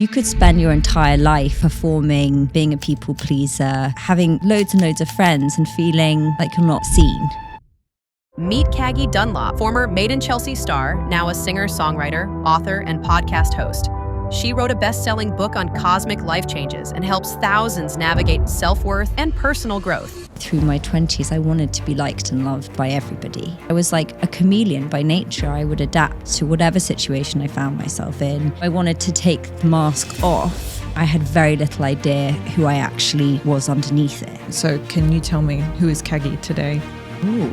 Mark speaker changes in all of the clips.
Speaker 1: You could spend your entire life performing, being a people pleaser, having loads and loads of friends and feeling like you're not seen.
Speaker 2: Meet Caggie Dunlop, former Made in Chelsea star, now a singer, songwriter, author, and podcast host. She wrote a best-selling book on cosmic life changes and helps thousands navigate self-worth and personal growth.
Speaker 1: Through my 20s, I wanted to be liked and loved by everybody. I was like a chameleon by nature. I would adapt to whatever situation I found myself in. I wanted to take the mask off. I had very little idea who I actually was underneath it.
Speaker 3: So can you tell me, who is Caggie today?
Speaker 1: Ooh.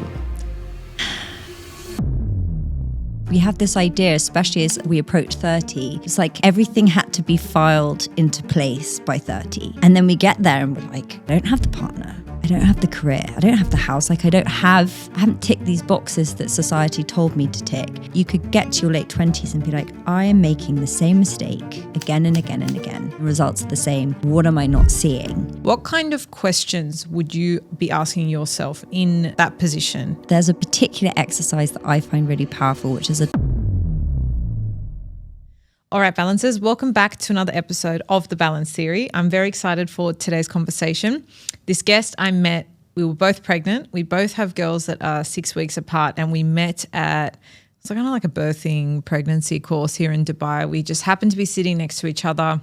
Speaker 1: We have this idea, especially as we approach 30, it's like everything had to be filed into place by 30. And then we get there and we're like, I don't have the partner. I don't have the career. I don't have the house. Like I haven't ticked these boxes that society told me to tick. You could get to your late 20s and be like, I am making the same mistake again and again and again. The results are the same. What am I not seeing?
Speaker 3: What kind of questions would you be asking yourself in that position?
Speaker 1: There's a particular exercise that I find really powerful, which is
Speaker 3: All right, balancers, welcome back to another episode of The Balance Theory. I'm very excited for today's conversation. This guest I met, we were both pregnant. We both have girls that are 6 weeks apart, and we met at, it's kind of like a birthing pregnancy course here in Dubai. We just happened to be sitting next to each other.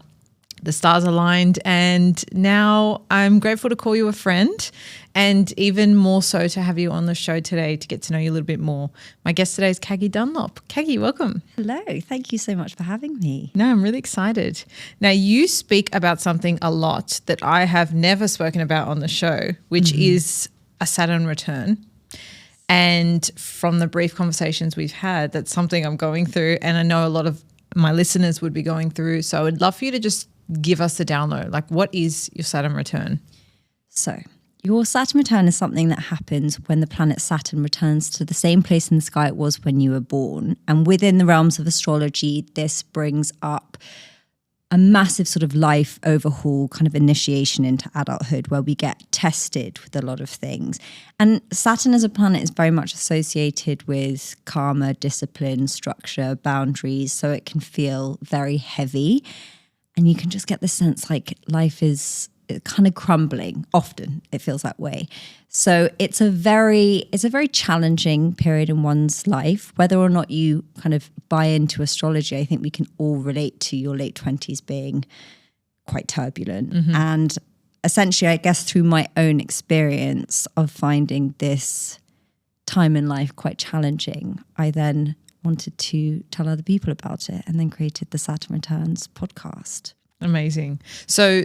Speaker 3: The stars aligned, and now I'm grateful to call you a friend, and even more so to have you on the show today to get to know you a little bit more. My guest today is Caggie Dunlop. Caggie, welcome.
Speaker 1: Hello. Thank you so much for having me.
Speaker 3: No, I'm really excited. Now, you speak about something a lot that I have never spoken about on the show, which is a Saturn return. And from the brief conversations we've had, that's something I'm going through, and I know a lot of my listeners would be going through. So I would love for you to just give us the download. Like, what is your Saturn return?
Speaker 1: So your Saturn return is something that happens when the planet Saturn returns to the same place in the sky it was when you were born. And within the realms of astrology, this brings up a massive sort of life overhaul, kind of initiation into adulthood, where we get tested with a lot of things. And Saturn as a planet is very much associated with karma, discipline, structure, boundaries. So it can feel very heavy. And you can just get the sense like life is kind of crumbling. Often it feels that way. So it's a very challenging period in one's life. Whether or not you kind of buy into astrology, I think we can all relate to your late 20s being quite turbulent. And essentially, I guess through my own experience of finding this time in life quite challenging, I then wanted to tell other people about it and then created the Saturn Returns podcast.
Speaker 3: Amazing. So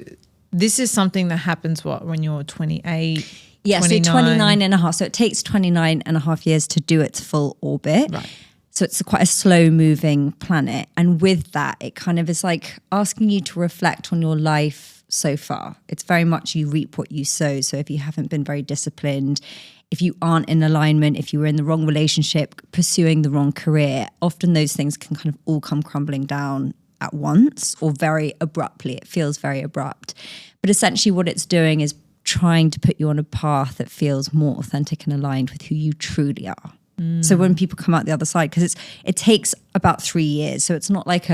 Speaker 3: this is something that happens when you're 28?
Speaker 1: Yeah, 29. So 29 and a half. So it takes 29 and a half years to do its full orbit.
Speaker 3: Right.
Speaker 1: So it's quite a slow moving planet. And with that, it kind of is like asking you to reflect on your life so far. It's very much you reap what you sow. So if you haven't been very disciplined, if you aren't in alignment, if you were in the wrong relationship, pursuing the wrong career, often those things can kind of all come crumbling down at once or very abruptly. It feels very abrupt. But essentially what it's doing is trying to put you on a path that feels more authentic and aligned with who you truly are. So when people come out the other side, because it takes about 3 years. So it's not like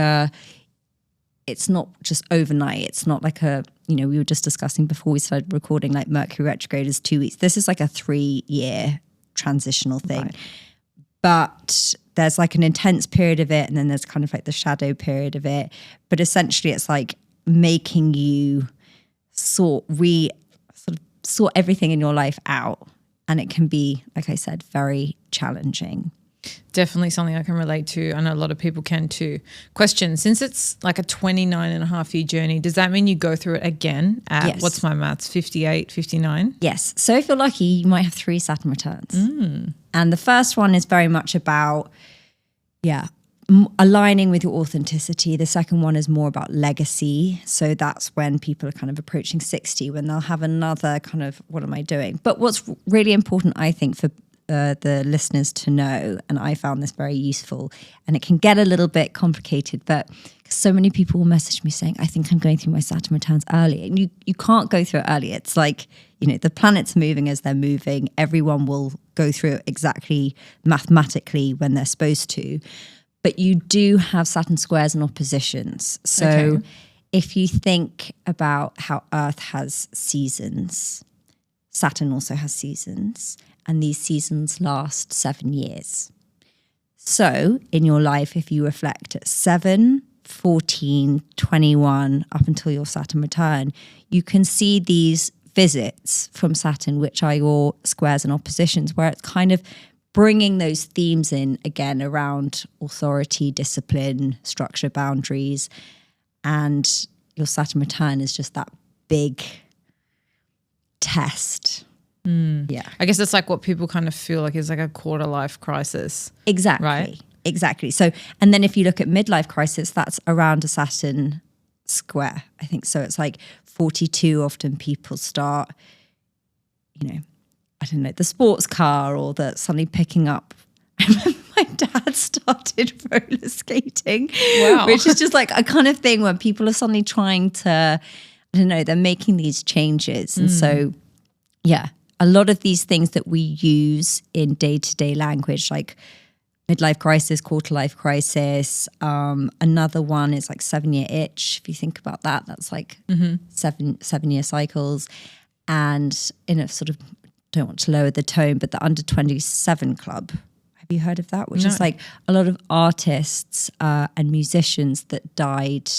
Speaker 1: it's not just overnight. It's not like we were just discussing before we started recording, like Mercury retrograde is 2 weeks. This is like a 3-year transitional thing. Right. But there's like an intense period of it, and then there's kind of like the shadow period of it. But essentially it's like making you sort everything in your life out. And it can be, like I said, very challenging.
Speaker 3: Definitely something I can relate to. I know a lot of people can too. Question, since it's like a 29 and a half year journey, does that mean you go through it again at,
Speaker 1: yes.
Speaker 3: What's my maths, 58, 59?
Speaker 1: Yes. So if you're lucky, you might have 3 Saturn returns. And the first one is very much about, aligning with your authenticity. The second one is more about legacy. So that's when people are kind of approaching 60, when they'll have another kind of, what am I doing? But what's really important, I think, for the listeners to know, and I found this very useful, and it can get a little bit complicated, but so many people will message me saying, I think I'm going through my Saturn returns early. And you can't go through it early. It's like, the planets moving as they're moving. Everyone will go through it exactly mathematically when they're supposed to. But you do have Saturn squares and oppositions. So if you think about how Earth has seasons, Saturn also has seasons, and these seasons last 7 years. So in your life, if you reflect at 7, 14, 21, up until your Saturn return, you can see these visits from Saturn, which are your squares and oppositions, where it's kind of bringing those themes in again around authority, discipline, structure, boundaries. And your Saturn return is just that big test. Yeah.
Speaker 3: I guess it's like what people kind of feel like is like a quarter life crisis.
Speaker 1: Exactly.
Speaker 3: Right?
Speaker 1: Exactly. So, and then if you look at midlife crisis, that's around a Saturn square, I think. So it's like 42, often people start, you know, I don't know, the sports car or the suddenly picking up. I remember my dad started roller skating, which is just like a kind of thing where people are suddenly trying to, I don't know, they're making these changes. And so, yeah, a lot of these things that we use in day-to-day language, like midlife crisis, quarter life crisis. Another one is like 7-year itch. If you think about that, that's like 7-year cycles. And in a sort of, don't want to lower the tone, but the under 27 club. Have you heard of that? Which is like a lot of artists and musicians that died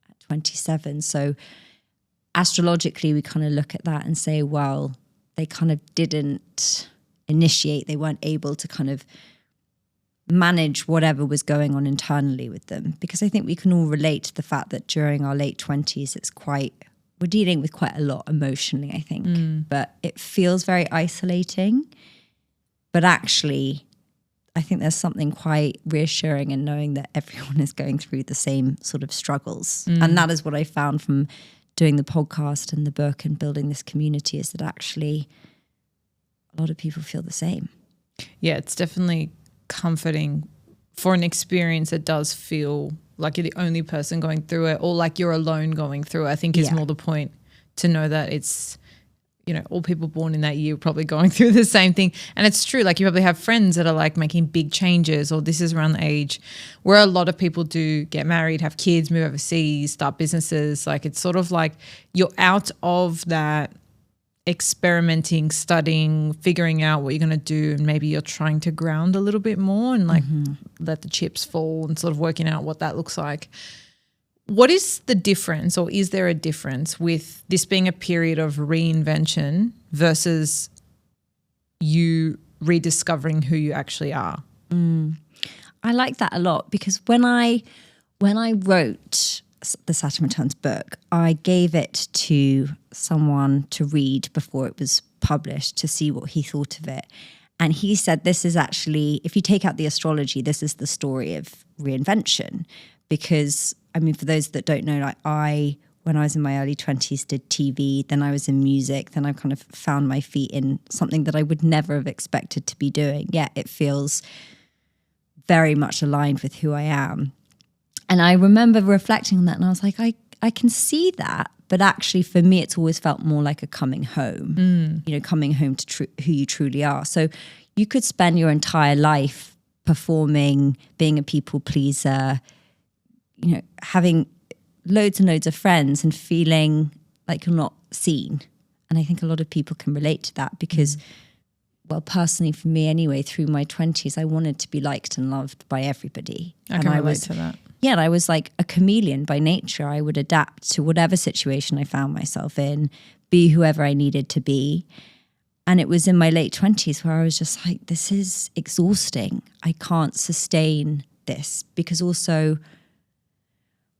Speaker 1: at 27. So astrologically, we kind of look at that and say, well, they kind of didn't initiate, they weren't able to kind of manage whatever was going on internally with them. Because I think we can all relate to the fact that during our late 20s, we're dealing with quite a lot emotionally, I think. But it feels very isolating. But actually, I think there's something quite reassuring in knowing that everyone is going through the same sort of struggles. And that is what I found from doing the podcast and the book and building this community, is that actually a lot of people feel the same.
Speaker 3: Yeah, it's definitely comforting for an experience that does feel like you're the only person going through it, or like you're alone going through it. I think is more the point, to know that it's, you know, all people born in that year probably going through the same thing. And it's true, like you probably have friends that are like making big changes, or this is around the age where a lot of people do get married, have kids, move overseas, start businesses. Like it's sort of like you're out of that experimenting, studying, figuring out what you're going to do, and maybe you're trying to ground a little bit more and like let the chips fall and sort of working out what that looks like. What is the difference, or is there a difference with this being a period of reinvention versus you rediscovering who you actually are?
Speaker 1: I like that a lot, because when I wrote the Saturn Returns book, I gave it to someone to read before it was published to see what he thought of it. And he said, this is actually, if you take out the astrology, this is the story of reinvention. Because, I mean, for those that don't know, like when I was in my early 20s, did TV, then I was in music, then I kind of found my feet in something that I would never have expected to be doing. Yet it feels very much aligned with who I am. And I remember reflecting on that, and I was like, I can see that. But actually, for me, it's always felt more like a coming home, you know, coming home to who you truly are. So you could spend your entire life performing, being a people pleaser, you know, having loads and loads of friends and feeling like you're not seen. And I think a lot of people can relate to that because, well, personally for me anyway, through my 20s, I wanted to be liked and loved by everybody.
Speaker 3: I can relate to that.
Speaker 1: Yeah, and I was like a chameleon by nature. I would adapt to whatever situation I found myself in, be whoever I needed to be. And it was in my late 20s where I was just like, this is exhausting. I can't sustain this, because also,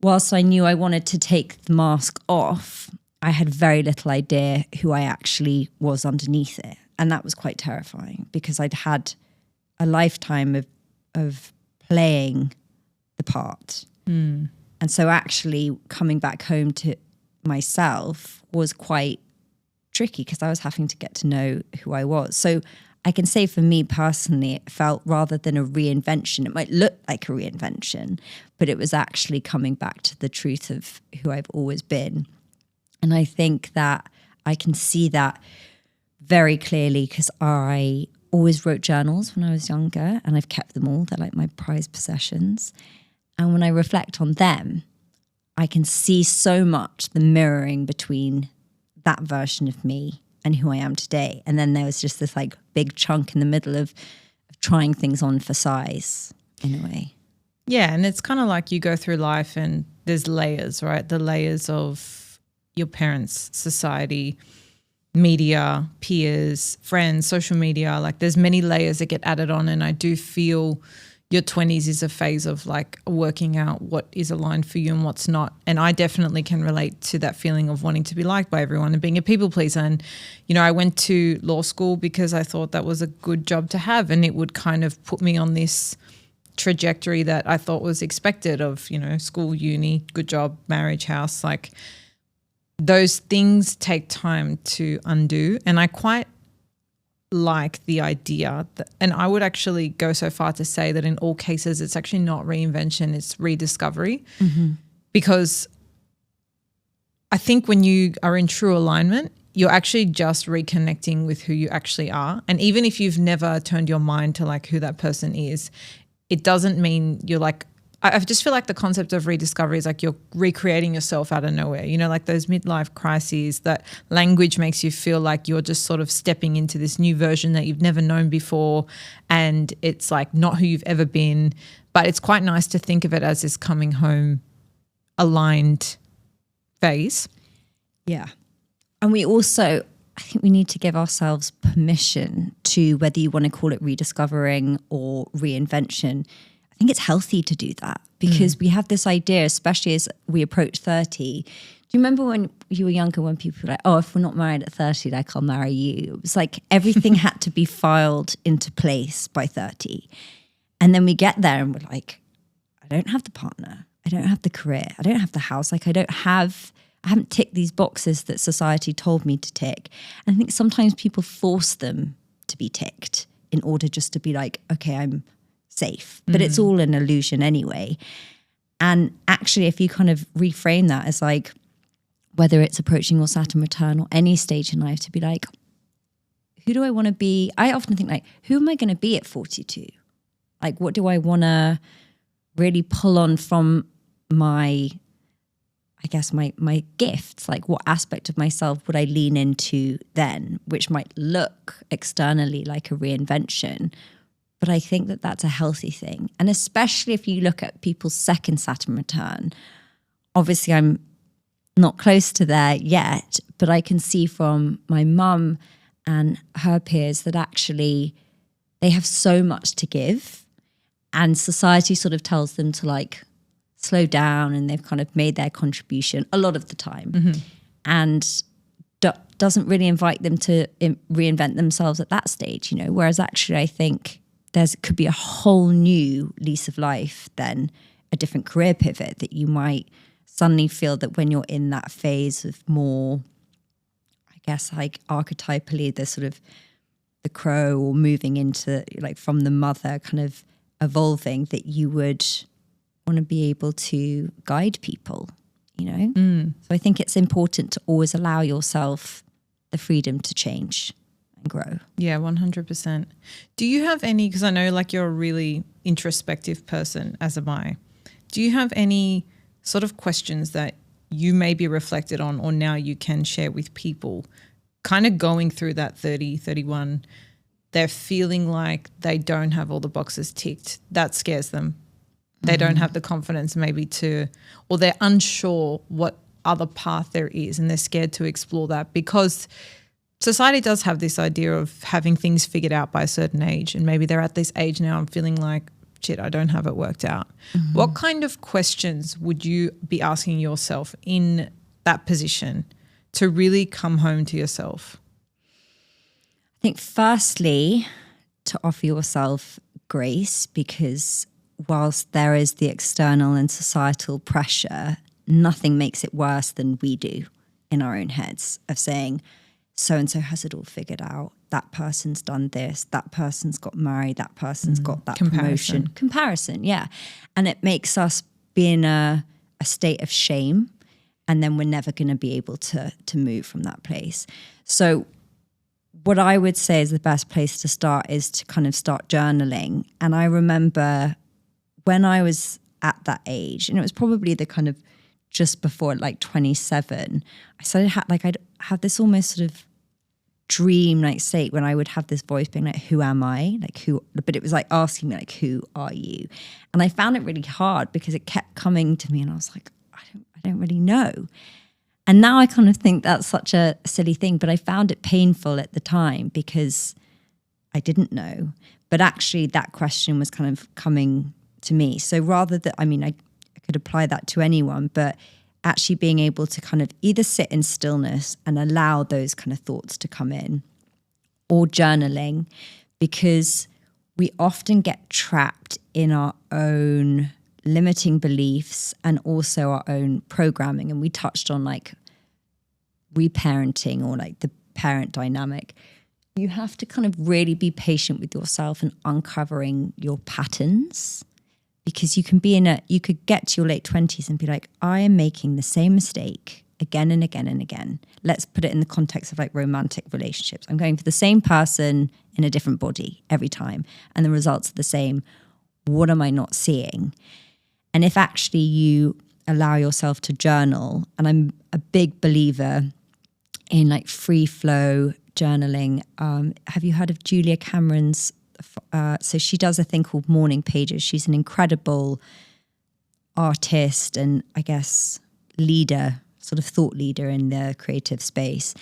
Speaker 1: whilst I knew I wanted to take the mask off, I had very little idea who I actually was underneath it. And that was quite terrifying, because I'd had a lifetime of playing the part. And so actually coming back home to myself was quite tricky, because I was having to get to know who I was. So I can say for me personally, it felt, rather than a reinvention, it might look like a reinvention, but it was actually coming back to the truth of who I've always been. And I think that I can see that very clearly, because I always wrote journals when I was younger, and I've kept them all. They're like my prized possessions. And when I reflect on them, I can see so much the mirroring between that version of me and who I am today. And then there was just this like big chunk in the middle of trying things on for size in a way.
Speaker 3: Yeah, and it's kind of like you go through life and there's layers, right? The layers of your parents, society, media, peers, friends, social media. Like there's many layers that get added on, and I do feel your 20s is a phase of like working out what is aligned for you and what's not. And I definitely can relate to that feeling of wanting to be liked by everyone and being a people pleaser. And, you know, I went to law school because I thought that was a good job to have, and it would kind of put me on this trajectory that I thought was expected of, you know, school, uni, good job, marriage, house. Like those things take time to undo. And I quite like the idea that, and I would actually go so far to say that in all cases it's actually not reinvention, it's rediscovery. Because I think when you are in true alignment, you're actually just reconnecting with who you actually are. And even if you've never turned your mind to like who that person is, it doesn't mean you're like, I just feel like the concept of rediscovery is like you're recreating yourself out of nowhere. You know, like those midlife crises, that language makes you feel like you're just sort of stepping into this new version that you've never known before, and it's like not who you've ever been. But it's quite nice to think of it as this coming home aligned phase.
Speaker 1: Yeah. And we also, I think we need to give ourselves permission to, whether you want to call it rediscovering or reinvention, I think it's healthy to do that, because we have this idea, especially as we approach 30. Do you remember when you were younger, when people were like, oh, if we're not married at 30, like I'll marry you. It was like everything had to be filed into place by 30. And then we get there and we're like, I don't have the partner. I don't have the career. I don't have the house. Like I haven't ticked these boxes that society told me to tick. And I think sometimes people force them to be ticked in order just to be like, okay, I'm safe, but it's all an illusion anyway. And actually, if you kind of reframe that as like, whether it's approaching your Saturn return or any stage in life, to be like, who do I want to be? I often think like, who am I going to be at 42? Like, what do I want to really pull on from my, I guess, my gifts? Like, what aspect of myself would I lean into then, which might look externally like a reinvention? But I think that that's a healthy thing. And especially if you look at people's second Saturn return, obviously I'm not close to there yet, but I can see from my mum and her peers that actually they have so much to give, and society sort of tells them to like slow down, and they've kind of made their contribution a lot of the time and doesn't really invite them to reinvent themselves at that stage, you know, whereas actually I think could be a whole new lease of life, then a different career pivot that you might suddenly feel that when you're in that phase of more, I guess, like archetypally the sort of the crow, or moving into like from the mother kind of evolving, that you would want to be able to guide people, you know? So I think it's important to always allow yourself the freedom to change and grow.
Speaker 3: Yeah, 100%. Do you have any, because I know like you're a really introspective person, as am I. Do you have any sort of questions that you maybe reflected on, or now you can share with people kind of going through that 30, 31, they're feeling like they don't have all the boxes ticked? That scares them. They don't have the confidence maybe or they're unsure what other path there is, and they're scared to explore that because society does have this idea of having things figured out by a certain age, and maybe they're at this age now and feeling like, shit, I don't have it worked out. What kind of questions would you be asking yourself in that position to really come home to yourself?
Speaker 1: I think firstly, to offer yourself grace, because whilst there is the external and societal pressure, nothing makes it worse than we do in our own heads of saying, so-and-so has it all figured out. That person's done this. That person's got married. That person's got that promotion. Comparison, yeah. And it makes us be in a state of shame, and then we're never going to be able to move from that place. So what I would say is the best place to start is to kind of start journaling. And I remember when I was at that age, and it was probably the kind of just before like 27, I started I'd have this almost sort of dream like state when I would have this voice being like, who am I? Like who, but it was like asking me like, who are you? And I found it really hard because it kept coming to me and I was like, I don't really know. And now I kind of think that's such a silly thing, but I found it painful at the time because I didn't know. But actually that question was kind of coming to me. So rather than, I could apply that to anyone, but actually being able to kind of either sit in stillness and allow those kind of thoughts to come in, or journaling, because we often get trapped in our own limiting beliefs and also our own programming. And we touched on like reparenting or like the parent dynamic. You have to kind of really be patient with yourself and uncovering your patterns. Because you could get to your late 20s and be like, I am making the same mistake again and again and again. Let's put it in the context of like romantic relationships. I'm going for the same person in a different body every time, and the results are the same. What am I not seeing? And if actually you allow yourself to journal, and I'm a big believer in like free flow journaling. Have you heard of Julia Cameron's so she does a thing called morning pages. She's an incredible artist and I guess leader, sort of thought leader in the creative space.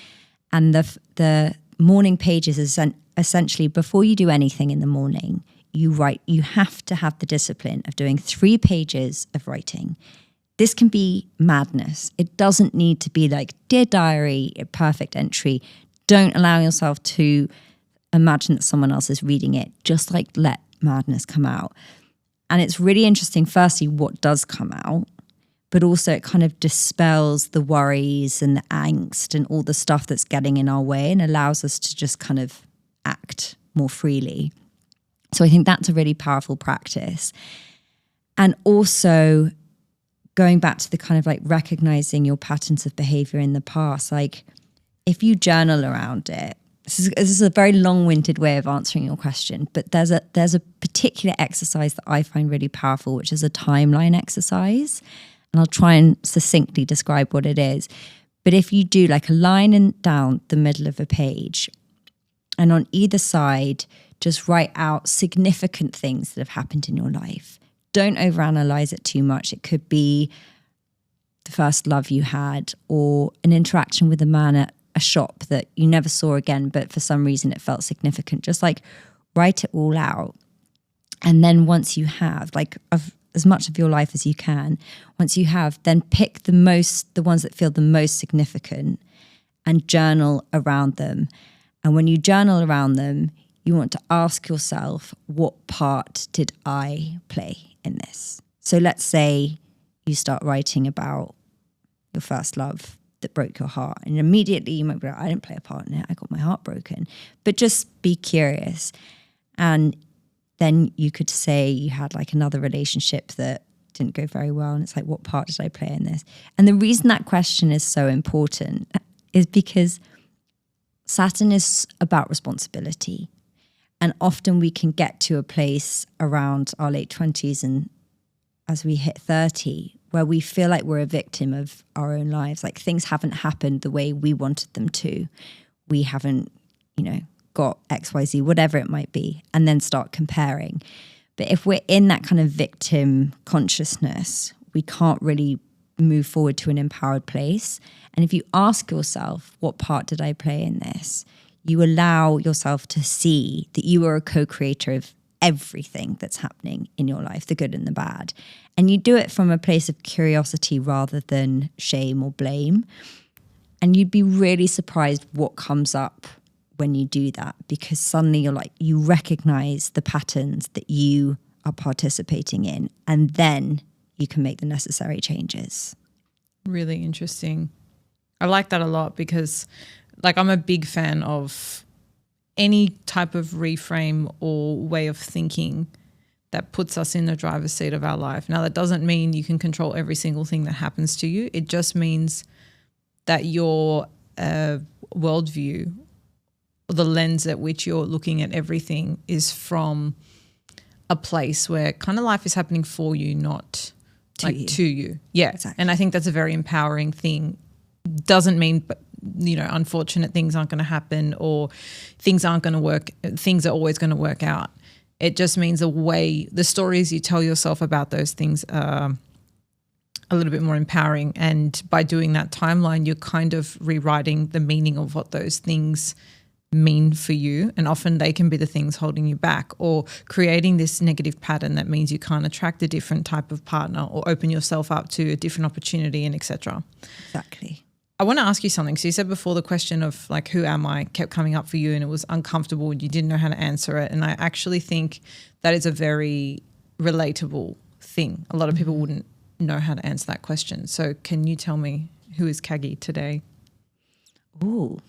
Speaker 1: And the morning pages is essentially before you do anything in the morning, you have to have the discipline of doing 3 pages of writing. This can be madness. It doesn't need to be like, dear diary, a perfect entry. Don't allow yourself to imagine that someone else is reading it. Just like let madness come out. And it's really interesting, firstly, what does come out, but also it kind of dispels the worries and the angst and all the stuff that's getting in our way and allows us to just kind of act more freely. So I think that's a really powerful practice. And also going back to the kind of like recognizing your patterns of behavior in the past, like if you journal around it, this is a very long-winded way of answering your question, but there's a particular exercise that I find really powerful, which is a timeline exercise. And I'll try and succinctly describe what it is. But if you do like a line down the middle of a page, and on either side, just write out significant things that have happened in your life. Don't overanalyze it too much. It could be the first love you had, or an interaction with a man at a shop that you never saw again, but for some reason it felt significant. Just like write it all out. And then once you have like as much of your life as you can, once you have, then pick the ones that feel the most significant and journal around them. And when you journal around them, you want to ask yourself, what part did I play in this? So let's say you start writing about your first love that broke your heart. And immediately you might be like, I didn't play a part in it. I got my heart broken. But just be curious. And then you could say you had like another relationship that didn't go very well. And it's like, what part did I play in this? And the reason that question is so important is because Saturn is about responsibility. And often we can get to a place around our late 20s and as we hit 30, where we feel like we're a victim of our own lives. Like things haven't happened the way we wanted them to. We haven't, got XYZ, whatever it might be, and then start comparing. But if we're in that kind of victim consciousness, we can't really move forward to an empowered place. And if you ask yourself, what part did I play in this? You allow yourself to see that you are a co-creator of everything that's happening in your life, the good and the bad. And you do it from a place of curiosity rather than shame or blame. And you'd be really surprised what comes up when you do that, because suddenly you recognize the patterns that you are participating in, and then you can make the necessary changes.
Speaker 3: Really interesting. I like that a lot because I'm a big fan of any type of reframe or way of thinking that puts us in the driver's seat of our life. Now, that doesn't mean you can control every single thing that happens to you. It just means that your worldview, or the lens at which you're looking at everything, is from a place where kind of life is happening for you, not to you. Yeah.
Speaker 1: Exactly.
Speaker 3: And I think that's a very empowering thing. Doesn't mean, unfortunate things aren't going to happen or things aren't going to work. Things are always going to work out. It just means the stories you tell yourself about those things are a little bit more empowering. And by doing that timeline, you're kind of rewriting the meaning of what those things mean for you, and often they can be the things holding you back or creating this negative pattern that means you can't attract a different type of partner or open yourself up to a different opportunity, and etc.
Speaker 1: Exactly.
Speaker 3: I want to ask you something. So you said before the question of like, who am I, kept coming up for you and it was uncomfortable and you didn't know how to answer it. And I actually think that is a very relatable thing. A lot of people wouldn't know how to answer that question. So can you tell me, who is Caggie today?
Speaker 1: Ooh.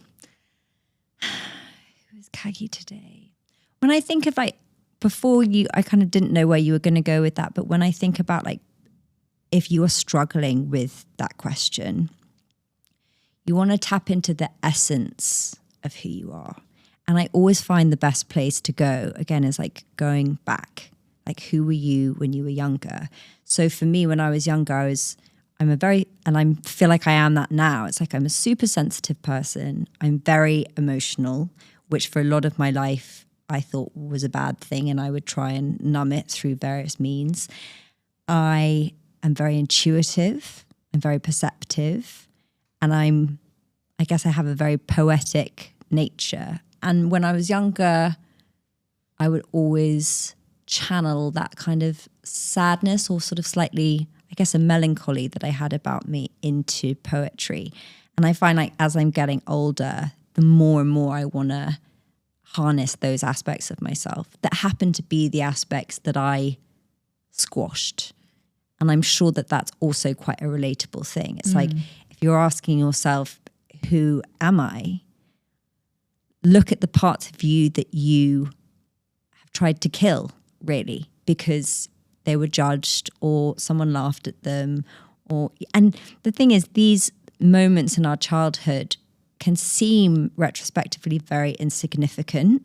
Speaker 1: Who is Caggie today? When I think of I kind of didn't know where you were going to go with that. But when I think about like, if you are struggling with that question, you want to tap into the essence of who you are. And I always find the best place to go, again, is like going back. Like, who were you when you were younger? So for me, when I was younger, I feel like I am that now. It's like I'm a super sensitive person. I'm very emotional, which for a lot of my life I thought was a bad thing, and I would try and numb it through various means. I am very intuitive. I'm very perceptive. And I guess I have a very poetic nature. And when I was younger, I would always channel that kind of sadness or sort of slightly, I guess, a melancholy that I had about me into poetry. And I find like as I'm getting older, the more and more I want to harness those aspects of myself that happen to be the aspects that I squashed. And I'm sure that that's also quite a relatable thing. It's like, if you're asking yourself, who am I? Look at the parts of you that you have tried to kill, really, because they were judged or someone laughed at them. And the thing is, these moments in our childhood can seem retrospectively very insignificant,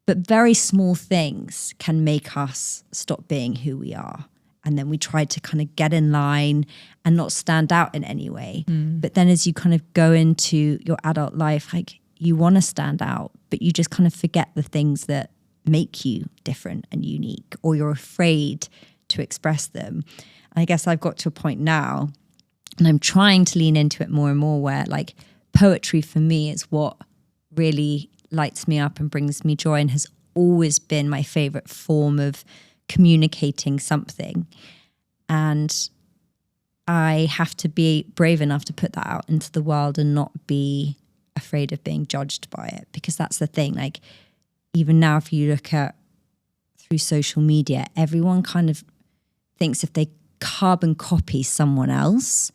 Speaker 1: but very small things can make us stop being who we are. And then we try to kind of get in line and not stand out in any way. But then as you kind of go into your adult life, like you want to stand out, but you just kind of forget the things that make you different and unique, or you're afraid to express them. And I guess I've got to a point now, and I'm trying to lean into it more and more, where like poetry for me is what really lights me up and brings me joy, and has always been my favorite form of communicating something. And I have to be brave enough to put that out into the world and not be afraid of being judged by it, because that's the thing. Like, even now, if you look at through social media, everyone kind of thinks if they carbon copy someone else,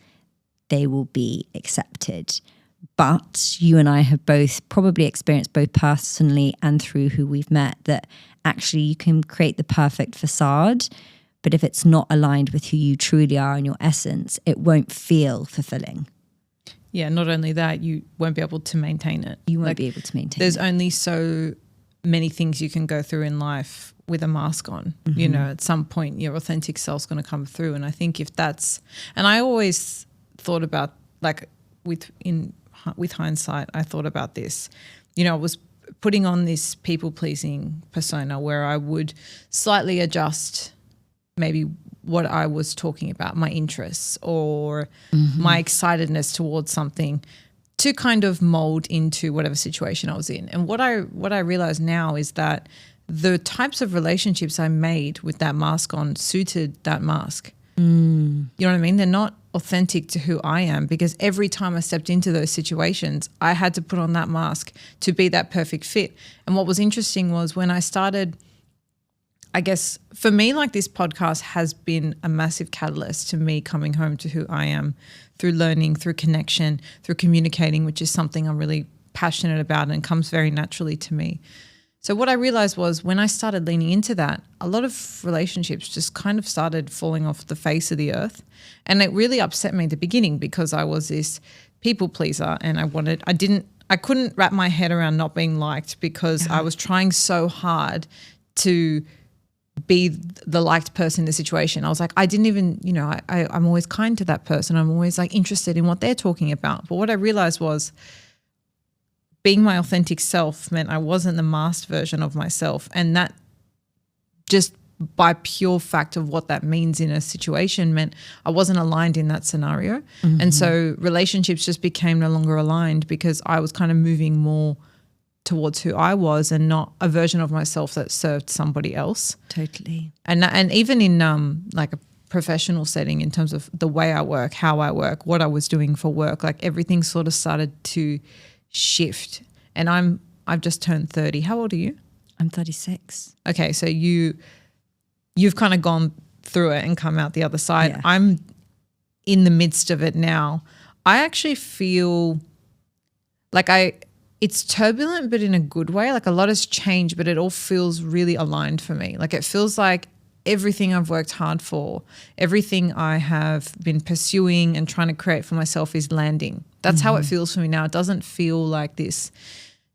Speaker 1: they will be accepted. But you and I have both probably experienced, both personally and through who we've met, that actually you can create the perfect facade, but if it's not aligned with who you truly are and your essence, it won't feel fulfilling.
Speaker 3: Yeah, not only that, you won't be able to maintain it.
Speaker 1: You won't be able to maintain
Speaker 3: There's
Speaker 1: it.
Speaker 3: only so many things you can go through in life with a mask on. You know, at some point your authentic self's going to come through. And I think if that's, and I always thought about, like, with hindsight, I thought about this. You know, I was putting on this people-pleasing persona where I would slightly adjust maybe what I was talking about, my interests or my excitedness towards something, to kind of mold into whatever situation I was in. And what I realize now is that the types of relationships I made with that mask on suited that mask. You know what I mean? They're not authentic to who I am, because every time I stepped into those situations, I had to put on that mask to be that perfect fit. And what was interesting was when I started, I guess for me, like, this podcast has been a massive catalyst to me coming home to who I am, through learning, through connection, through communicating, which is something I'm really passionate about and comes very naturally to me. So what I realized was when I started leaning into that, a lot of relationships just kind of started falling off the face of the earth. And it really upset me at the beginning, because I was this people pleaser and I couldn't wrap my head around not being liked, because I was trying so hard to be the liked person in the situation. I was like, I didn't even, I'm always kind to that person. I'm always like interested in what they're talking about. But what I realized was being my authentic self meant I wasn't the masked version of myself. And that just by pure fact of what that means in a situation meant I wasn't aligned in that scenario. Mm-hmm. And so relationships just became no longer aligned because I was kind of moving more towards who I was and not a version of myself that served somebody else.
Speaker 1: Totally.
Speaker 3: And even in like a professional setting in terms of the way I work, how I work, what I was doing for work, like everything sort of started to shift. And I've just turned 30. How old are you?
Speaker 1: I'm 36.
Speaker 3: Okay, so you've kind of gone through it and come out the other side.
Speaker 1: Yeah.
Speaker 3: I'm in the midst of it now. I actually feel like it's turbulent, but in a good way. Like a lot has changed, but it all feels really aligned for me. Like it feels like everything I've worked hard for, everything I have been pursuing and trying to create for myself is landing. That's how it feels for me now. It doesn't feel like this.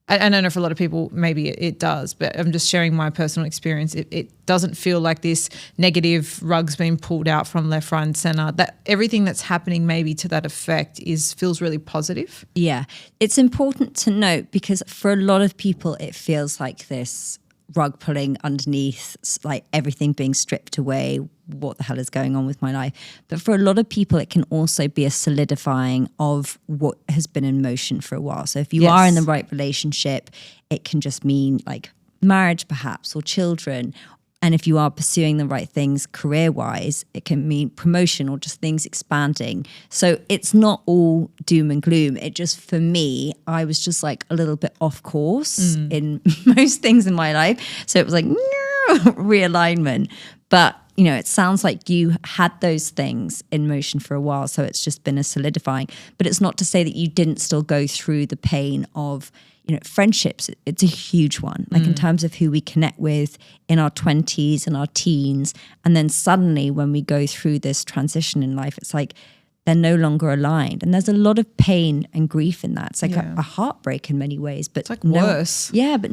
Speaker 3: I don't know if a lot of people, maybe it does, but I'm just sharing my personal experience. It doesn't feel like this negative rug's being pulled out from left, right and center. That everything that's happening maybe to that effect feels really positive.
Speaker 1: Yeah. It's important to note because for a lot of people, it feels like this rug pulling underneath, like everything being stripped away. What the hell is going on with my life? But for a lot of people, it can also be a solidifying of what has been in motion for a while. So if you are in the right relationship, it can just mean like marriage perhaps or children. And if you are pursuing the right things career-wise, it can mean promotion or just things expanding. So it's not all doom and gloom. It just, for me, I was just like a little bit off course in most things in my life. So it was like realignment. But, it sounds like you had those things in motion for a while. So it's just been a solidifying. But it's not to say that you didn't still go through the pain of friendships. It's a huge one, like in terms of who we connect with in our 20s and our teens. And then suddenly when we go through this transition in life, it's like they're no longer aligned. And there's a lot of pain and grief in that. It's like a heartbreak in many ways. But
Speaker 3: it's like worse.
Speaker 1: Yeah, but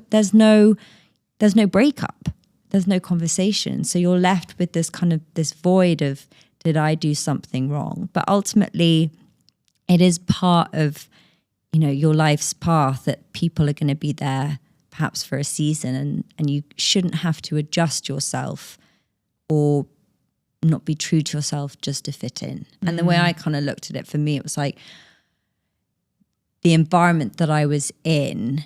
Speaker 1: there's no breakup. There's no conversation. So you're left with this kind of this void of, did I do something wrong? But ultimately it is part of your life's path that people are going to be there perhaps for a season and you shouldn't have to adjust yourself or not be true to yourself just to fit in. And the way I kind of looked at it, for me, it was like the environment that I was in,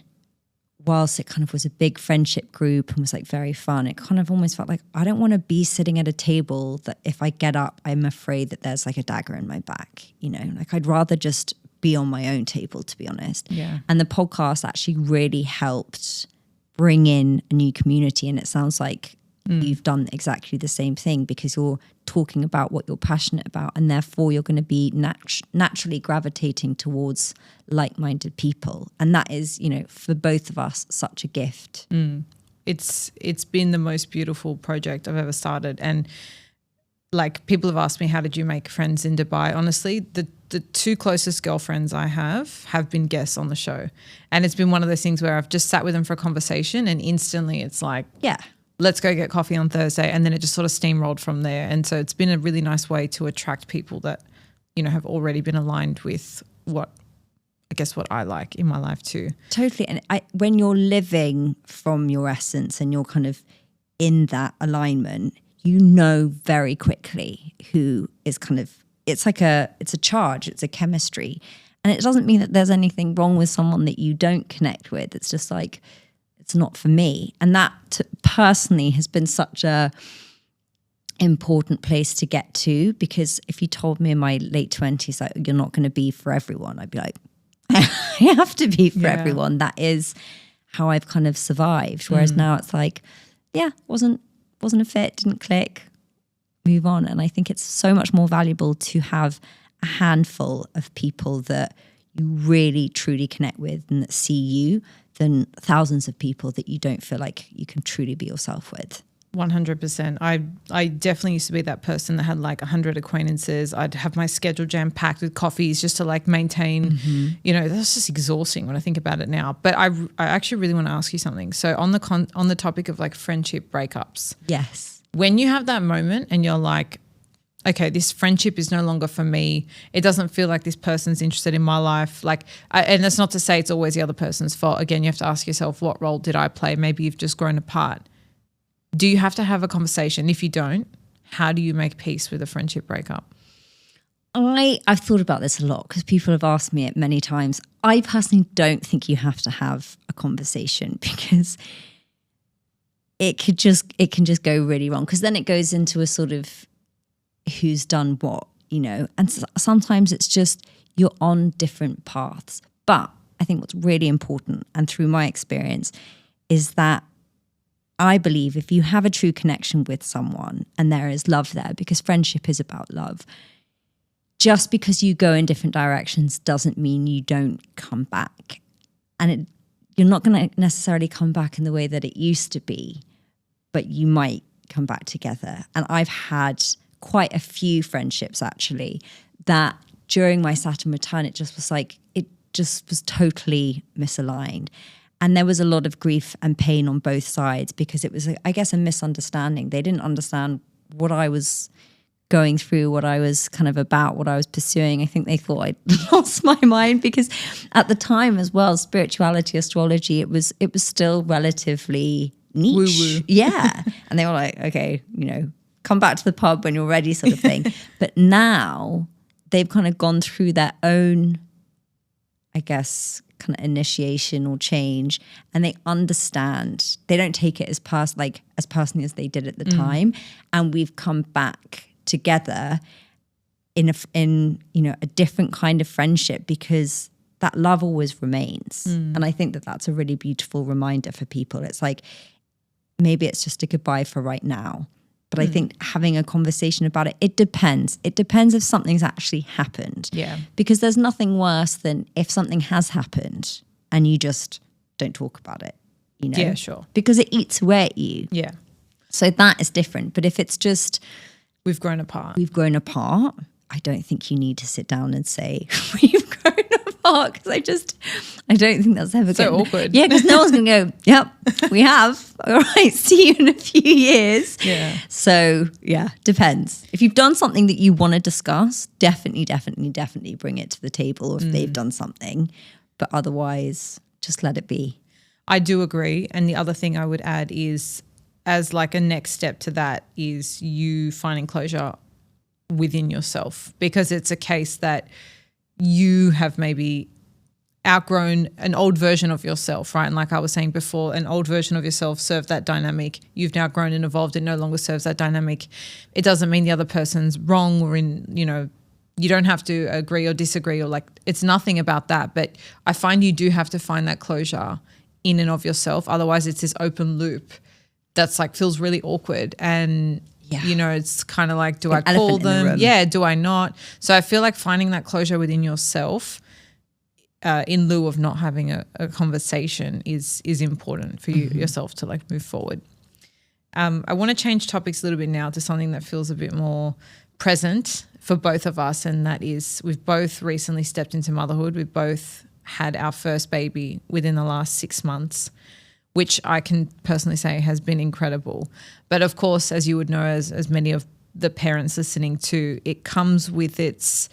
Speaker 1: whilst it kind of was a big friendship group and was like very fun, it kind of almost felt like I don't want to be sitting at a table that if I get up, I'm afraid that there's like a dagger in my back, like I'd rather just be on my own table, to be honest.
Speaker 3: Yeah.
Speaker 1: And the podcast actually really helped bring in a new community. And it sounds like you've done exactly the same thing because you're talking about what you're passionate about and therefore you're going to be naturally gravitating towards like-minded people. And that is, for both of us, such a gift.
Speaker 3: It's been the most beautiful project I've ever started. And like people have asked me, how did you make friends in Dubai? Honestly, the two closest girlfriends I have been guests on the show. And it's been one of those things where I've just sat with them for a conversation and instantly it's like, let's go get coffee on Thursday. And then it just sort of steamrolled from there. And so it's been a really nice way to attract people that, have already been aligned with what I like in my life too. Totally.
Speaker 1: And when you're living from your essence and you're kind of in that alignment, very quickly who is kind of, it's a charge, it's a chemistry. And it doesn't mean that there's anything wrong with someone that you don't connect with. It's just like, it's not for me. And that personally has been such a important place to get to, because if you told me in my late 20s, like, you're not going to be for everyone, I'd be like, I have to be for everyone. That is how I've kind of survived. Whereas now it's like, wasn't a fit, didn't click, move on. And I think it's so much more valuable to have a handful of people that you really truly connect with and that see you than thousands of people that you don't feel like you can truly be yourself with.
Speaker 3: 100%. I definitely used to be that person that had like 100 acquaintances. I'd have my schedule jam packed with coffees just to like maintain, that's just exhausting when I think about it now. But I actually really want to ask you something. So on the topic of like friendship breakups.
Speaker 1: Yes.
Speaker 3: When you have that moment and you're like, okay, this friendship is no longer for me. It doesn't feel like this person's interested in my life. And that's not to say it's always the other person's fault. Again, you have to ask yourself, what role did I play? Maybe you've just grown apart. Do you have to have a conversation? If you don't, how do you make peace with a friendship breakup?
Speaker 1: I've thought about this a lot because people have asked me it many times. I personally don't think you have to have a conversation because it can just go really wrong, because then it goes into a sort of who's done what, and sometimes it's just you're on different paths. But I think what's really important, and through my experience, is that I believe if you have a true connection with someone and there is love there, because friendship is about love, just because you go in different directions doesn't mean you don't come back. And you're not going to necessarily come back in the way that it used to be, but you might come back together. And I've had quite a few friendships actually that during my Saturn return, it just was totally misaligned. And there was a lot of grief and pain on both sides because it was, I guess, a misunderstanding. They didn't understand what I was going through, what I was kind of about, what I was pursuing. I think they thought I'd lost my mind because at the time as well, spirituality, astrology, it was still relatively niche.
Speaker 3: Woo-woo.
Speaker 1: Yeah. And they were like, okay, come back to the pub when you're ready sort of thing. But now they've kind of gone through their own, I guess, kind of initiation or change, and they understand. They don't take it as personally as they did at the time, and we've come back together in a different kind of friendship because that love always remains. And I think that that's a really beautiful reminder for people. It's like maybe it's just a goodbye for right now. But I think having a conversation about it depends. It depends if something's actually happened.
Speaker 3: Yeah.
Speaker 1: Because there's nothing worse than if something has happened and you just don't talk about it,
Speaker 3: Yeah, sure.
Speaker 1: Because it eats away at you.
Speaker 3: Yeah.
Speaker 1: So that is different. But if it's just
Speaker 3: we've grown apart,
Speaker 1: I don't think you need to sit down and say we've grown apart, because I don't think that's ever
Speaker 3: so awkward.
Speaker 1: Yeah, because no one's going to go, yep, we have. All right, see you in a few years.
Speaker 3: Yeah.
Speaker 1: So yeah, depends. If you've done something that you want to discuss, definitely bring it to the table if they've done something. But otherwise, just let it be.
Speaker 3: I do agree. And the other thing I would add is, as like a next step to that, is you finding closure within yourself, because it's a case that you have maybe outgrown an old version of yourself, right? And like I was saying before, an old version of yourself served that dynamic. You've now grown and evolved. It no longer serves that dynamic. It doesn't mean the other person's wrong or you don't have to agree or disagree or it's nothing about that. But I find you do have to find that closure in and of yourself. Otherwise it's this open loop that's feels really awkward. And it's kind of like, do I call them? Yeah, do I not? So I feel like finding that closure within yourself in lieu of not having a conversation is important for you yourself to move forward. I want to change topics a little bit now to something that feels a bit more present for both of us, and that is we've both recently stepped into motherhood. We've both had our first baby within the last 6 months, which I can personally say has been incredible. But of course, as you would know, as many of the parents listening to, it comes with its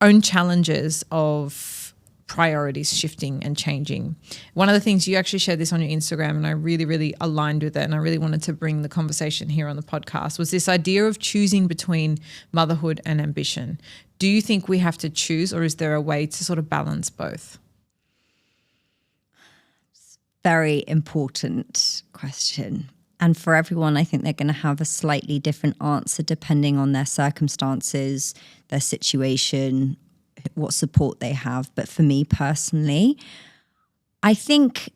Speaker 3: own challenges of priorities shifting and changing. One of the things, you actually shared this on your Instagram, and I really, really aligned with it, and I really wanted to bring the conversation here on the podcast, was this idea of choosing between motherhood and ambition. Do you think we have to choose, or is there a way to sort of balance both?
Speaker 1: Very important question. And for everyone, I think they're going to have a slightly different answer depending on their circumstances, their situation, what support they have. But for me personally, I think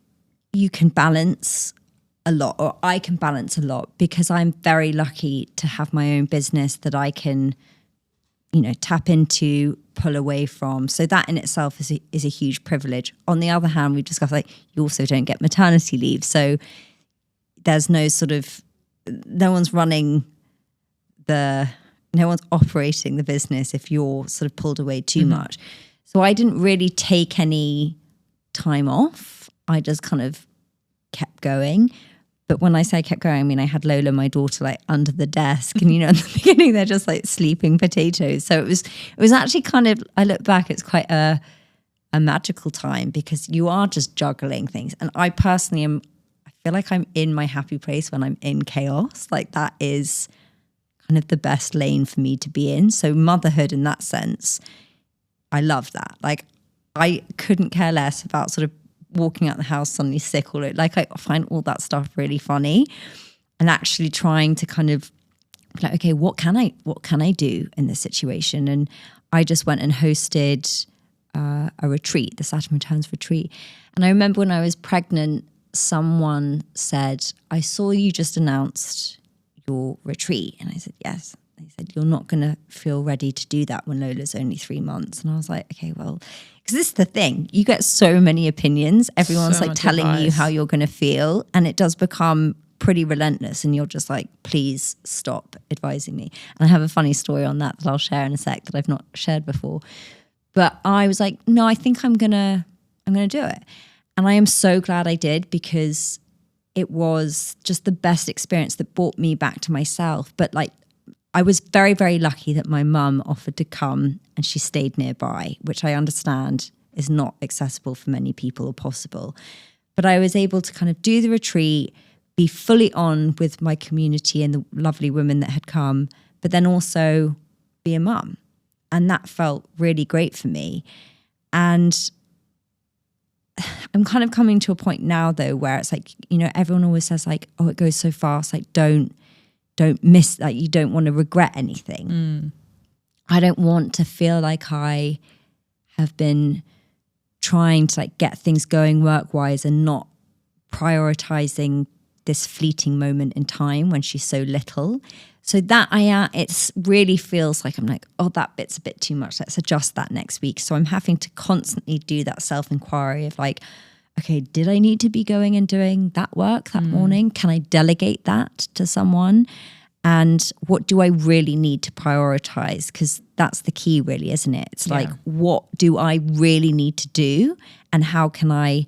Speaker 1: you can balance a lot, or I can balance a lot, because I'm very lucky to have my own business that I can, tap into, pull away from. So that in itself is a huge privilege. On the other hand, we've discussed you also don't get maternity leave. So there's no sort of no one's operating the business if you're sort of pulled away too much. So I didn't really take any time off. I just kind of kept going. But when I say I kept going, I mean, I had Lola, my daughter, like under the desk. And, in the beginning, they're just like sleeping potatoes. So it was actually kind of, I look back, it's quite a magical time because you are just juggling things. And I personally I feel like I'm in my happy place when I'm in chaos. Like that is kind of the best lane for me to be in. So motherhood in that sense, I love that. Like I couldn't care less about sort of walking out the house suddenly sick or like I find all that stuff really funny, and actually trying to kind of like, okay, what can I do in this situation? And I just went and hosted a retreat, the Saturn Returns retreat. And I remember when I was pregnant, someone said, I saw you just announced your retreat. And I said, yes. They said, you're not going to feel ready to do that when Lola's only 3 months. And I was like, okay, well, because this is the thing. You get so many opinions. Everyone's like telling you how you're going to feel. And it does become pretty relentless. And you're just like, please stop advising me. And I have a funny story on that I'll share in a sec that I've not shared before. But I was like, no, I think I'm going to do it. And I am so glad I did, because it was just the best experience that brought me back to myself. But like, I was very, very lucky that my mum offered to come and she stayed nearby, which I understand is not accessible for many people or possible. But I was able to kind of do the retreat, be fully on with my community and the lovely women that had come, but then also be a mum. And that felt really great for me. And I'm kind of coming to a point now though, where it's like, everyone always says like, oh, it goes so fast. Like, don't miss, like, you don't want to regret anything. I don't want to feel like I have been trying to like get things going work-wise and not prioritizing this fleeting moment in time when she's so little. So that it really feels like I'm like, oh, that bit's a bit too much. Let's adjust that next week. So I'm having to constantly do that self-inquiry of like, okay, did I need to be going and doing that work that morning? Can I delegate that to someone? And what do I really need to prioritize? Because that's the key really, isn't it? It's like, what do I really need to do? And how can I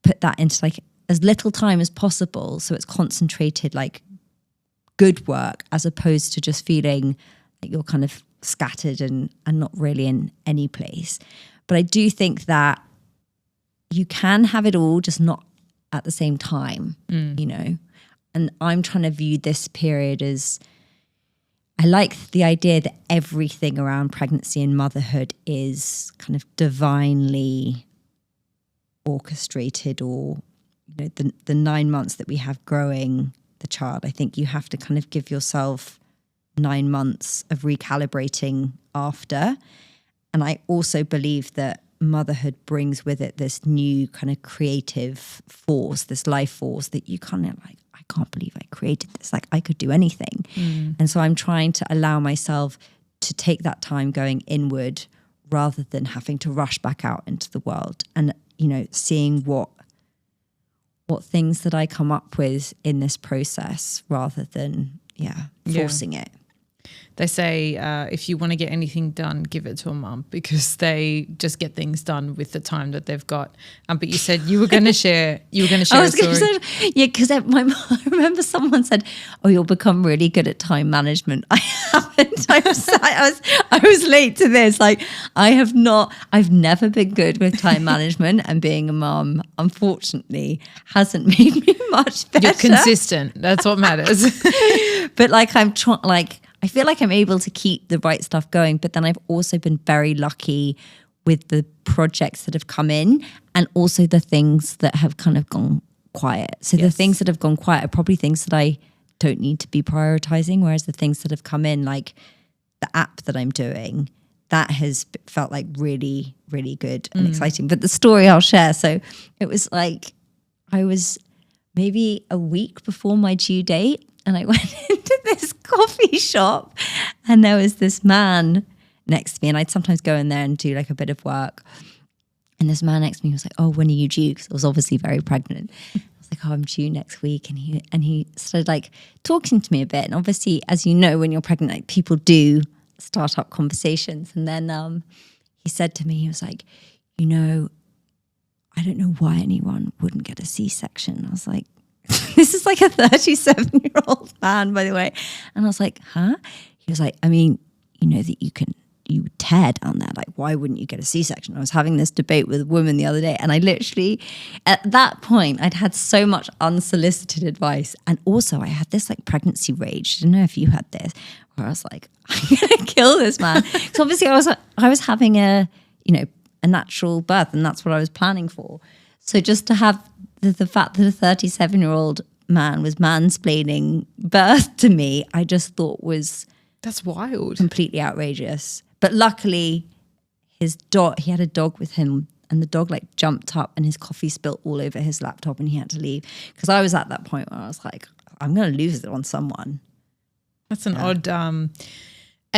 Speaker 1: put that into like as little time as possible so it's concentrated like good work, as opposed to just feeling like you're kind of scattered and not really in any place. But I do think that you can have it all, just not at the same time, And I'm trying to view this period as, I like the idea that everything around pregnancy and motherhood is kind of divinely orchestrated, or, the 9 months that we have growing the child. I think you have to kind of give yourself 9 months of recalibrating after. And I also believe that motherhood brings with it this new kind of creative force, this life force that you kind of like, I can't believe I created this. Like I could do anything. And so I'm trying to allow myself to take that time going inward rather than having to rush back out into the world, and, seeing what things that I come up with in this process rather than, forcing it.
Speaker 3: They say if you want to get anything done, give it to a mum, because they just get things done with the time that they've got. But you said you were going to share. You were going to share a story.
Speaker 1: Because I remember someone said, "Oh, you'll become really good at time management." I haven't. I was late to this. Like I've never been good with time management, and being a mum, unfortunately, hasn't made me much better.
Speaker 3: You're consistent. That's what matters.
Speaker 1: But like I'm trying, like. I feel like I'm able to keep the right stuff going, but then I've also been very lucky with the projects that have come in, and also the things that have kind of gone quiet. So the things that have gone quiet are probably things that I don't need to be prioritizing, whereas the things that have come in, like the app that I'm doing, that has felt like really, really good and exciting. But the story I'll share, so it was like I was maybe a week before my due date, and I went into this coffee shop, and there was this man next to me, and I'd sometimes go in there and do like a bit of work. And this man next to me was like, oh, when are you due? Because I was obviously very pregnant. I was like, oh, I'm due next week. And he started like talking to me a bit. And obviously, as you know, when you're pregnant, like people do start up conversations. And then he said to me, he was like, you know, I don't know why anyone wouldn't get a C-section. I was like, this is like a 37-year-old man, by the way. And I was like, huh? He was like, I mean, you know that you tear down there. Like, why wouldn't you get a C-section? I was having this debate with a woman the other day, and I literally, at that point, I'd had so much unsolicited advice. And also I had this like pregnancy rage. I don't know if you had this, where I was like, I'm gonna kill this man. So obviously I was having a natural birth, and that's what I was planning for. So just to have the fact that a 37-year-old man was mansplaining birth to me, I just thought was...
Speaker 3: That's wild.
Speaker 1: Completely outrageous. But luckily, his dog, he had a dog with him, and the dog like jumped up and his coffee spilt all over his laptop and he had to leave. Because I was at that point where I was like, I'm going to lose it on someone.
Speaker 3: That's an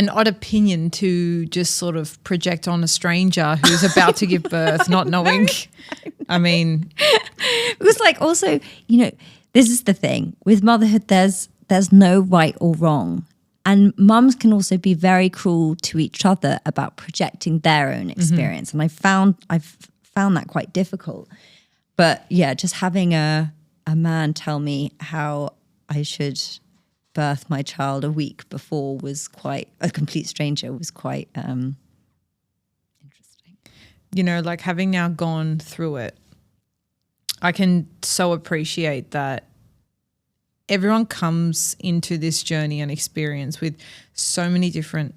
Speaker 3: odd opinion to just sort of project on a stranger who's about to give birth, not knowing. I mean,
Speaker 1: it was like also, you know, this is the thing with motherhood. There's no right or wrong. And mums can also be very cruel to each other about projecting their own experience. And I've found that quite difficult. But yeah, just having a man tell me how I should birth my child a week before was quite, a complete stranger was quite interesting.
Speaker 3: You know, like having now gone through it, I can so appreciate that everyone comes into this journey and experience with so many different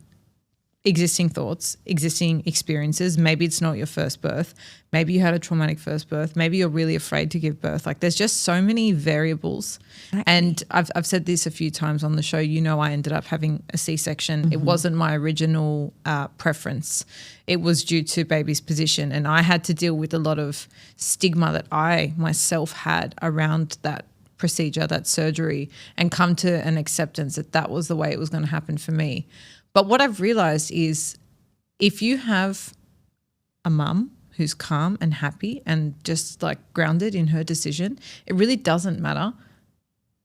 Speaker 3: existing thoughts, existing experiences. Maybe it's not your first birth. Maybe you had a traumatic first birth. Maybe you're really afraid to give birth. Like there's just so many variables. Exactly. And I've said this a few times on the show. You know, I ended up having a C-section. Mm-hmm. It wasn't my original preference. It was due to baby's position. And I had to deal with a lot of stigma that I myself had around that procedure, that surgery, and come to an acceptance that that was the way it was going to happen for me. But what I've realized is if you have a mum who's calm and happy and just like grounded in her decision, it really doesn't matter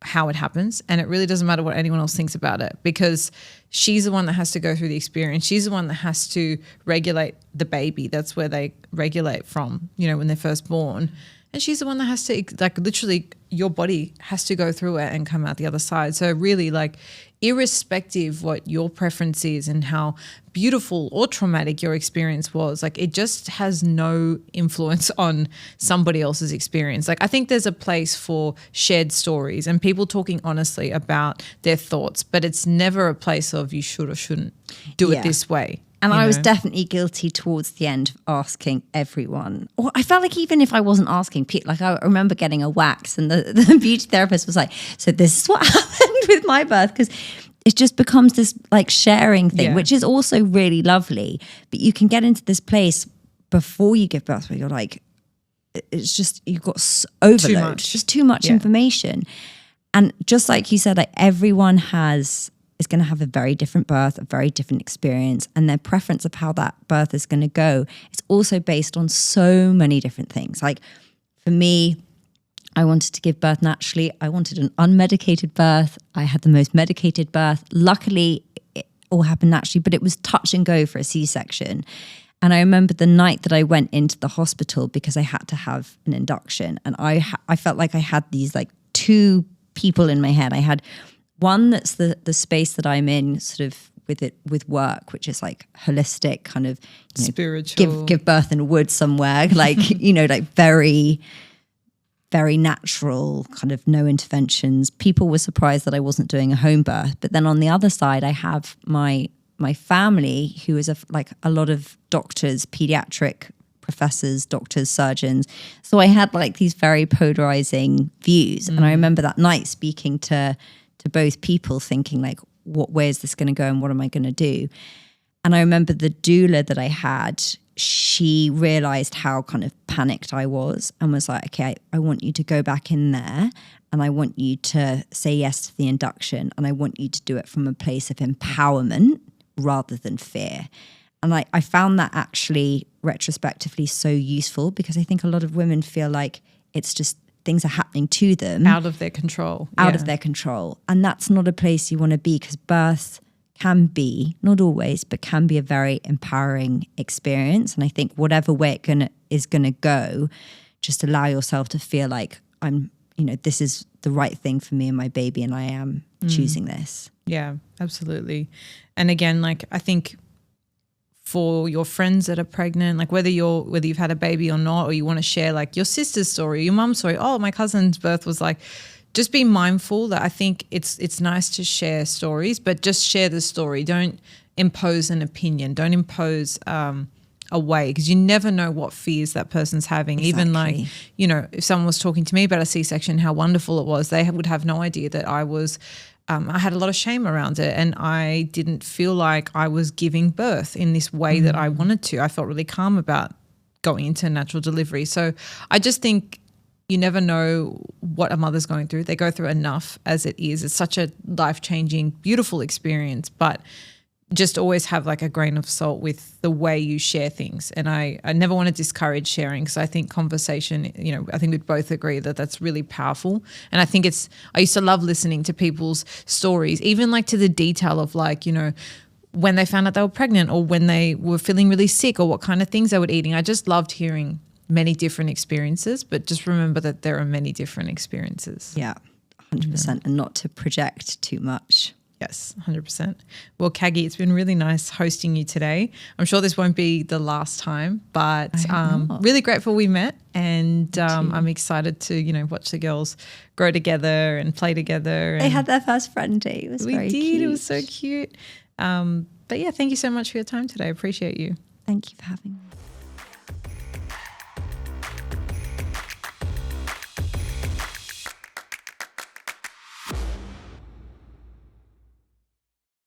Speaker 3: how it happens, and it really doesn't matter what anyone else thinks about it, because she's the one that has to go through the experience. She's the one that has to regulate the baby. That's where they regulate from, you know, when they're first born. And she's the one that has to, like, literally your body has to go through it and come out the other side. So really, like, irrespective what your preference is and how beautiful or traumatic your experience was, like, it just has no influence on somebody else's experience. Like, I think there's a place for shared stories and people talking honestly about their thoughts, but it's never a place of you should or shouldn't do it this way.
Speaker 1: And I was definitely guilty towards the end of asking everyone. Or I felt like even if I wasn't asking, like I remember getting a wax and the beauty therapist was like, so this is what happened with my birth, because it just becomes this like sharing thing, which is also really lovely. But you can get into this place before you give birth where you're like, it's just, you've got overload, just too much information. And just like you said, like everyone is going to have a very different birth, a very different experience, and their preference of how that birth is going to go. It's also based on so many different things. Like for me, I wanted to give birth naturally. I wanted an unmedicated birth. I had the most medicated birth. Luckily, it all happened naturally, but it was touch and go for a C-section. And I remember the night that I went into the hospital because I had to have an induction, and I felt like I had these like two people in my head. I had one that's the space that I'm in sort of with work, which is like holistic kind of, you know,
Speaker 3: spiritual,
Speaker 1: give birth in a wood somewhere, like, you know, like very, very natural kind of no interventions. People were surprised that I wasn't doing a home birth. But then on the other side, I have my family, who is like a lot of doctors, pediatric professors, doctors, surgeons. So I had like these very polarizing views. And I remember that night speaking to both people thinking like, what way is this going to go and what am I going to do? And I remember the doula that I had, she realized how kind of panicked I was and was like, okay, I want you to go back in there and I want you to say yes to the induction and I want you to do it from a place of empowerment rather than fear. And I found that actually retrospectively so useful, because I think a lot of women feel like it's just things are happening to them.
Speaker 3: Out of their control.
Speaker 1: Out of their control. And that's not a place you want to be, because birth can be, not always, but can be a very empowering experience. And I think whatever way it is gonna go, just allow yourself to feel like this is the right thing for me and my baby, and I am choosing this.
Speaker 3: Yeah, absolutely. And again, like I think for your friends that are pregnant, like whether you've had a baby or not, or you want to share like your sister's story, your mum's story, oh, my cousin's birth was like, just be mindful that I think it's nice to share stories, but just share the story. Don't impose an opinion. Don't impose a way, because you never know what fears that person's having.
Speaker 1: Exactly.
Speaker 3: Even like, if someone was talking to me about a C-section, how wonderful it was, they would have no idea that I had a lot of shame around it, and I didn't feel like I was giving birth in this way that I wanted to. I felt really calm about going into natural delivery. So I just think you never know what a mother's going through. They go through enough as it is. It's such a life-changing, beautiful experience, but just always have like a grain of salt with the way you share things. And I never want to discourage sharing, because I think conversation, I think we'd both agree that that's really powerful. And I think I used to love listening to people's stories, even like to the detail of like, when they found out they were pregnant, or when they were feeling really sick, or what kind of things they were eating. I just loved hearing many different experiences, but just remember that there are many different experiences.
Speaker 1: Yeah, 100%, and not to project too much.
Speaker 3: Yes, 100%. Well, Caggie, it's been really nice hosting you today. I'm sure this won't be the last time, but really grateful we met, and I'm excited to, watch the girls grow together and play together.
Speaker 1: They had their first friend day. It was very cute.
Speaker 3: It was so cute. But yeah, thank you so much for your time today. I appreciate you.
Speaker 1: Thank you for having me.